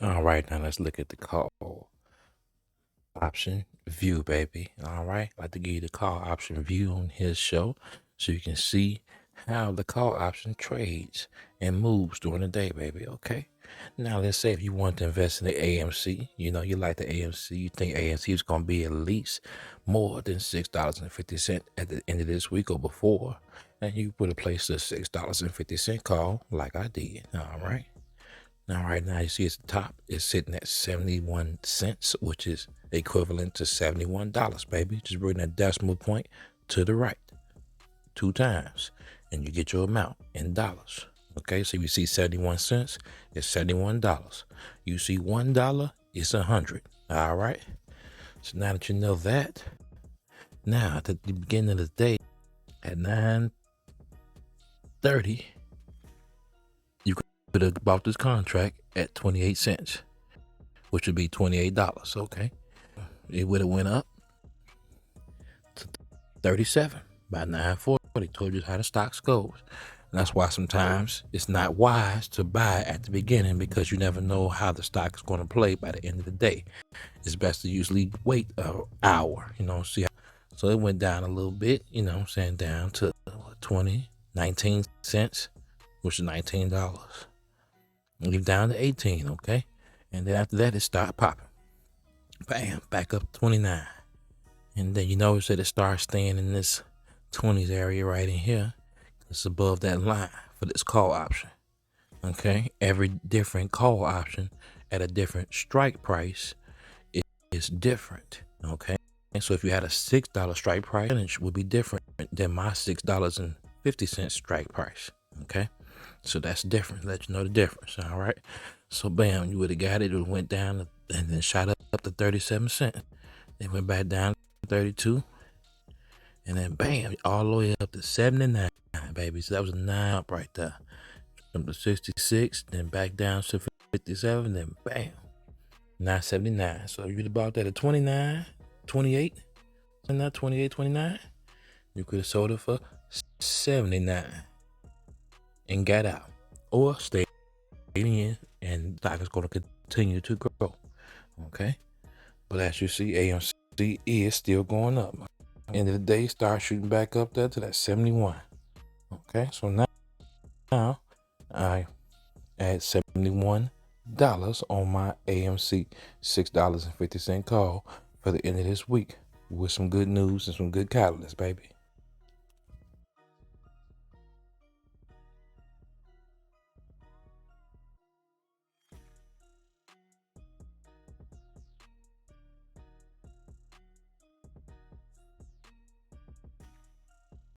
All right, now let's look at the call option view, baby. All right, I'd like to give you the call option view on his show so you can see how the call option trades and moves during the day, baby. Okay. Now let's say if you want to invest in the AMC, you like the AMC, you think AMC is going to be at least more than $6.50 at the end of this week or before, and you put a place the $6.50 call like I did. All right. Now, right now, you see at the top, it's sitting at 71 cents, which is equivalent to $71, baby. Just bring that decimal point to the right 2 times, and you get your amount in dollars. Okay, so if you see 71 cents, it's $71. You see $1, it's 100. All right. So now that you know that, now at the beginning of the day at 9:30, you could have bought this contract at 28 cents, which would be $28. Okay. It would have went up to 37 by 9:40. Told you how the stocks goes. And that's why sometimes it's not wise to buy at the beginning, because you never know how the stock is going to play by the end of the day. It's best to usually wait an hour, see how. So it went down a little bit, down to 19 cents, which is $19. Leave down to 18, okay? And then after that, it started popping. Bam, back up 29. And then you notice that it starts staying in this 20s area right in here. It's above that line for this call option. Okay, every different call option at a different strike price is different. Okay, and so if you had a $6 strike price, it would be different than my $6.50 strike price. Okay, so that's different. Let you know the difference. All right, so bam, you would have got it. It went down and then shot up to 37 cents. Then went back down to 32, and then bam, all the way up to 79, baby. So that was a 9 up right there. From to 66, then back down to 57, then bam, 979. So you'd have bought that at 29, 28, and not 28, 29. You could have sold it for 79 and got out, or stayed in, and stock is going to continue to grow. Okay, but as you see, AMC is still going up. End of the day, start shooting back up there to that 71. Okay, so now I add $71 on my AMC $6.50 call for the end of this week with some good news and some good catalysts, baby.